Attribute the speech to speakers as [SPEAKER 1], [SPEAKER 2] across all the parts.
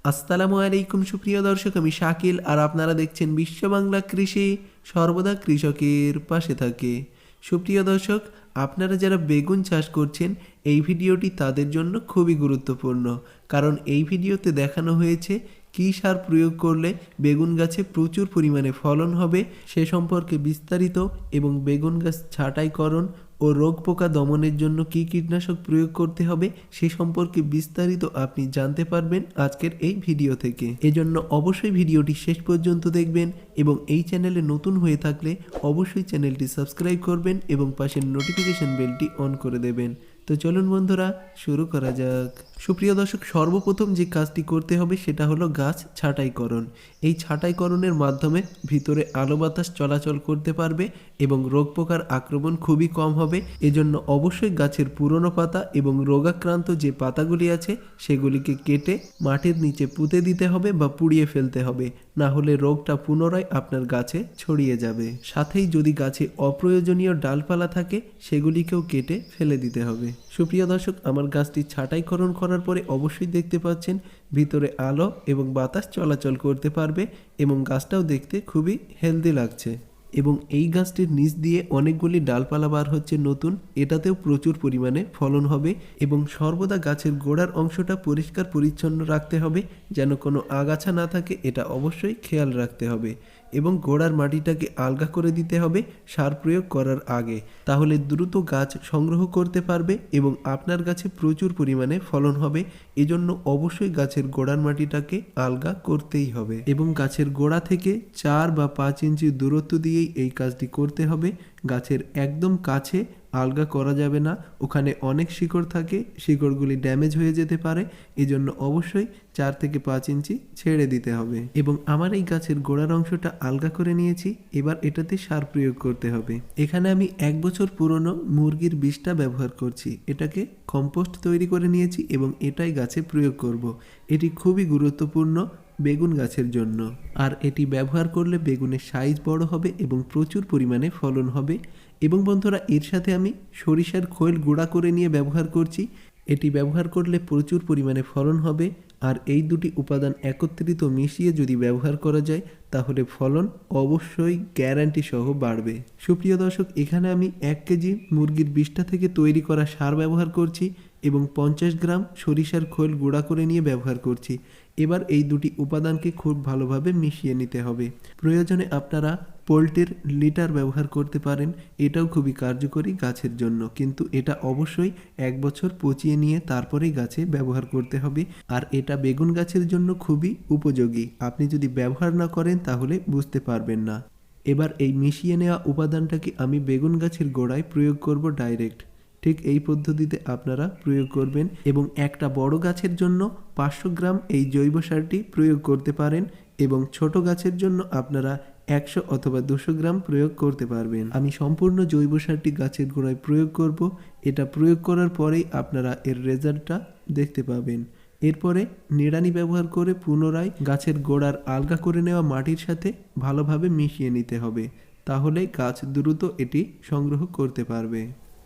[SPEAKER 1] আসসালামু আলাইকুম সুপ্রিয় দর্শক, আমি শাকিল আর আপনারা দেখছেন বিশ্ব বাংলা কৃষি, সর্বদা কৃষকের পাশে থাকে। সুপ্রিয় দর্শক, আপনারা যারা বেগুন চাষ করছেন এই ভিডিওটি তাদের জন্য খুবই গুরুত্বপূর্ণ, কারণ এই ভিডিওতে দেখানো হয়েছে কী সার প্রয়োগ করলে বেগুন গাছে প্রচুর পরিমাণে ফলন হবে সে সম্পর্কে বিস্তারিত, এবং বেগুন গাছ ছাঁটাইকরণ ও রোগ পোকা দমনের জন্য কী কীটনাশক প্রয়োগ করতে হবে সে সম্পর্কে বিস্তারিত আপনি জানতে পারবেন আজকের এই ভিডিও থেকে। এজন্য অবশ্যই ভিডিওটি শেষ পর্যন্ত দেখবেন, এবং এই চ্যানেলে নতুন হয়ে থাকলে অবশ্যই চ্যানেলটি সাবস্ক্রাইব করবেন এবং পাশের নোটিফিকেশন বেলটি অন করে দেবেন। তো চলুন বন্ধুরা, শুরু করা যাক। সুপ্রিয় দর্শক, সর্বপ্রথম যে কাজটি করতে হবে সেটা হলো গাছ ছাঁটাইকরণ। এই ছাঁটাইকরণের মাধ্যমে ভিতরে আলো বাতাস চলাচল করতে পারবে এবং রোগ পোকার আক্রমণ খুবই কম হবে। এজন্য অবশ্যই গাছের পুরনো পাতা এবং রোগাক্রান্ত যে পাতাগুলি আছে সেগুলিকে কেটে মাটির নিচে পুঁতে দিতে হবে বা পুড়িয়ে ফেলতে হবে, না হলে রোগটা পুনরায় আপনার গাছে ছড়িয়ে যাবে। সাথেই যদি গাছে অপ্রয়োজনীয় ডালপালা থাকে সেগুলিকেও কেটে ফেলে দিতে হবে। সুপ্রিয় দর্শক, আমার গাছটি ছাঁটাইকরণ করার পরে অবশ্যই দেখতে পাচ্ছেন ভিতরে আলো এবং বাতাস চলাচল করতে পারবে এবং গাছটাও দেখতে খুবই হেলদি লাগছে। এবং এই গাছটির নিচ দিয়ে অনেকগুলি ডালপালা বার হচ্ছে নতুন, এটাতেও প্রচুর পরিমাণে ফলন হবে। এবং সর্বদা গাছের গোড়ার অংশটা পরিষ্কার পরিচ্ছন্ন রাখতে হবে, যেন কোনো আগাছা না থাকে, এটা অবশ্যই খেয়াল রাখতে হবে। এবং গোড়ার মাটিটাকে আলগা করে দিতে হবে সার প্রয়োগ করার আগে, তাহলে দ্রুত গাছ সংগ্রহ করতে পারবে এবং আপনার গাছে প্রচুর পরিমাণে ফলন হবে। এজন্য অবশ্যই গাছের গোড়ার মাটিটাকে আলগা করতেই হবে এবং গাছের গোড়া থেকে 4 বা 5 ইঞ্চি দূরত্ব দিয়েই এই কাজটি করতে হবে। গাছের একদম কাছে আলগা করা যাবে না, ওখানে অনেক শিকড় থাকে, শিকড়গুলি ড্যামেজ হয়ে যেতে পারে। এজন্য অবশ্যই 4 থেকে 5 ইঞ্চি ছেড়ে দিতে হবে। এবং আমার এই গাছের গোড়ার অংশটা আলগা করে নিয়েছি, এবার এটাতে সার প্রয়োগ করতে হবে। এখানে আমি 1 বছর পুরনো মুরগির বিষটা ব্যবহার করছি। এটাকে কম্পোস্ট তৈরি করে নিয়েছি এবং এটাই গাছে প্রয়োগ করব। এটি খুবই গুরুত্বপূর্ণ বেগুন গাছের জন্য, আর এটি ব্যবহার করলে বেগুনের সাইজ বড় হবে এবং প্রচুর পরিমাণে ফলন হবে। এবং বন্ধুরা, এর সাথে আমি সরিষার খৈল গুঁড়া করে নিয়ে ব্যবহার করছি। এটি ব্যবহার করলে প্রচুর পরিমাণে ফলন হবে, আর এই দুটি উপাদান একত্রিত মিশিয়ে যদি ব্যবহার করা যায় তাহলে ফলন অবশ্যই গ্যারান্টি সহ বাড়বে। সুপ্রিয় দর্শক, এখানে আমি 1 কেজি মুরগির বিষটা থেকে তৈরি করা সার ব্যবহার করছি এবং 50 গ্রাম সরিষার খৈল গুঁড়া করে নিয়ে ব্যবহার করছি। এবার এই দুটি উপাদানকে খুব ভালোভাবে মিশিয়ে নিতে হবে। প্রয়োজনে আপনারা পোল্ট্রির লিটার ব্যবহার করতে পারেন, এটাও খুবই কার্যকরী গাছের জন্য, কিন্তু এটা অবশ্যই 1 বছর পচিয়ে নিয়ে তারপরেই গাছে ব্যবহার করতে হবে। আর এটা বেগুন গাছের জন্য খুবই উপযোগী, আপনি যদি ব্যবহার না করেন তাহলে বুঝতে পারবেন না। এবার এই মিশিয়ে নেওয়া উপাদানটাকে আমি বেগুন গাছের গোড়ায় প্রয়োগ করব ডাইরেক্ট। ঠিক এই পদ্ধতিতে আপনারা প্রয়োগ করবেন এবং একটা বড় গাছের জন্য 500 গ্রাম এই জৈব সারটি প্রয়োগ করতে পারেন এবং ছোট গাছের জন্য আপনারা 100 অথবা 200 গ্রাম প্রয়োগ করতে পারবেন। আমি সম্পূর্ণ জৈব সারটি গাছের গোড়ায় প্রয়োগ করব। এটা প্রয়োগ করার পরেই আপনারা এর রেজাল্টটা দেখতে পাবেন। এরপরে নিড়ানি ব্যবহার করে পুনরায় গাছের গোড়ার আলগা করে নেওয়া মাটির সাথে ভালোভাবে মিশিয়ে নিতে হবে, তাহলে গাছ দ্রুত এটি সংগ্রহ করতে পারবে।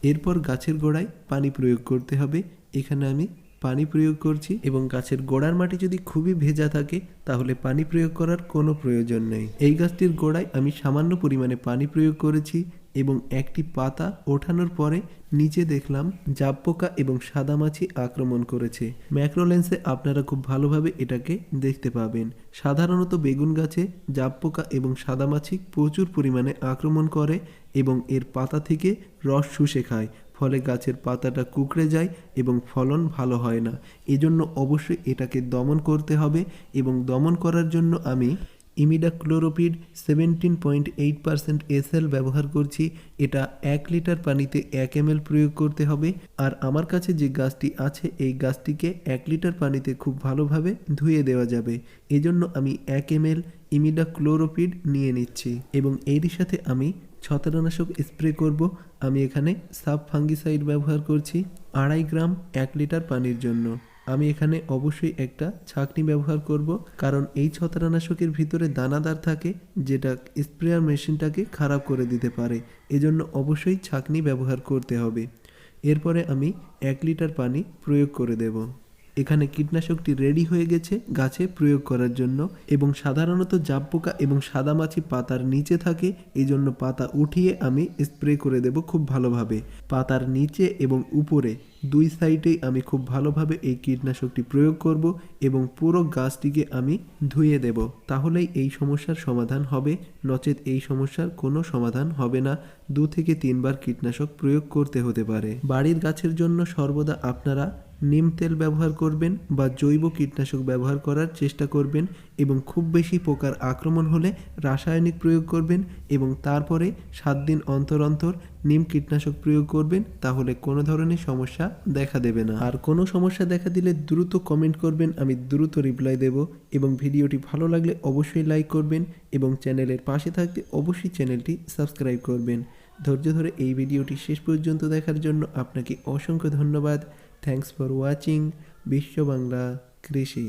[SPEAKER 1] এরপর গাছের গোড়ায় পানি প্রয়োগ করতে হবে। এখানে আমি পানি প্রয়োগ করছি এবং গাছের গোড়ার মাটি যদি খুবই ভেজা থাকে তাহলে পানি প্রয়োগ করার কোনো প্রয়োজন নেই। এই গাছটির গোড়ায় আমি সামান্য পরিমাণে পানি প্রয়োগ করেছি এবং একটি পাতা ওঠানোর পরে নিচে দেখলাম জাব পোকা এবং সাদামাছি আক্রমণ করেছে। ম্যাক্রোলেন্সে আপনারা খুব ভালোভাবে এটাকে দেখতে পাবেন। সাধারণত বেগুন গাছে জাব পোকা এবং সাদামাছি প্রচুর পরিমাণে আক্রমণ করে এবং এর পাতা থেকে রস শুষে খায়, ফলে গাছের পাতাটা কুঁকড়ে যায় এবং ফলন ভালো হয় না। এজন্য অবশ্যই এটাকে দমন করতে হবে এবং দমন করার জন্য আমি ইমিডাক্লোরোপিড 17.8% SL ব্যবহার করছি। এটা 1 লিটার পানিতে 1 ml প্রয়োগ করতে হবে। আর আমার কাছে যে গাছটি আছে এই গাছটিকে 1 লিটার পানিতে খুব ভালোভাবে ধুয়ে দেওয়া যাবে, এজন্য আমি 1 ml ইমিডাক্লোরোপিড নিয়ে নিচ্ছি এবং এরই সাথে আমি ছত্রাকনাশক স্প্রে করব। আমি এখানে সাব ফাঙ্গিসাইড ব্যবহার করছি 2.5 গ্রাম 1 লিটার পানির জন্য। আমি এখানে অবশ্যই একটা ছাঁকনি ব্যবহার করব, কারণ এই ছত্রাকনাশকের ভিতরে দানাদার থাকে যেটা স্প্রেয়ার মেশিনটাকে খারাপ করে দিতে পারে, এজন্য অবশ্যই ছাঁকনি ব্যবহার করতে হবে। এরপরে আমি 1 লিটার পানি প্রয়োগ করে দেব। এখানে কীটনাশকটি রেডি হয়ে গেছে গাছে প্রয়োগ করার জন্য এবং সাধারণত জাব পোকা এবং সাদামাছি পাতার নিচে থাকে, এই জন্য পাতা উঠিয়ে আমি স্প্রে করে দেব খুব ভালোভাবে। পাতার নিচে এবং উপরে দুই সাইডেই আমি খুব ভালোভাবে এই কীটনাশকটি প্রয়োগ করব এবং পুরো গাছটিকে আমি ধুয়ে দেব। তাহলেই এই সমস্যার সমাধান হবে, নচেত এই সমস্যার কোনো সমাধান হবে না। 2 থেকে 3 বার কীটনাশক প্রয়োগ করতে হতে পারে। বাড়ির গাছের জন্য সর্বদা আপনারা নিম তেল ব্যবহার করবেন বা জৈব কীটনাশক ব্যবহার করার চেষ্টা করবেন এবং খুব বেশি পোকার আক্রমণ হলে রাসায়নিক প্রয়োগ করবেন এবং তারপরে 7 দিন অন্তর অন্তর নিম কীটনাশক প্রয়োগ করবেন, তাহলে কোনো ধরনের সমস্যা দেখা দেবে না। আর কোনো সমস্যা দেখা দিলে দ্রুত কমেন্ট করবেন, আমি দ্রুত রিপ্লাই দেব। এবং ভিডিওটি ভালো লাগলে অবশ্যই লাইক করবেন এবং চ্যানেলের পাশে থাকতে অবশ্যই চ্যানেলটি সাবস্ক্রাইব করবেন। ধৈর্য ধরে এই ভিডিওটি শেষ পর্যন্ত দেখার জন্য আপনাকে অসংখ্য ধন্যবাদ। থ্যাঙ্কস ফর ওয়াচিং বিশ্ব বাংলা কৃষি।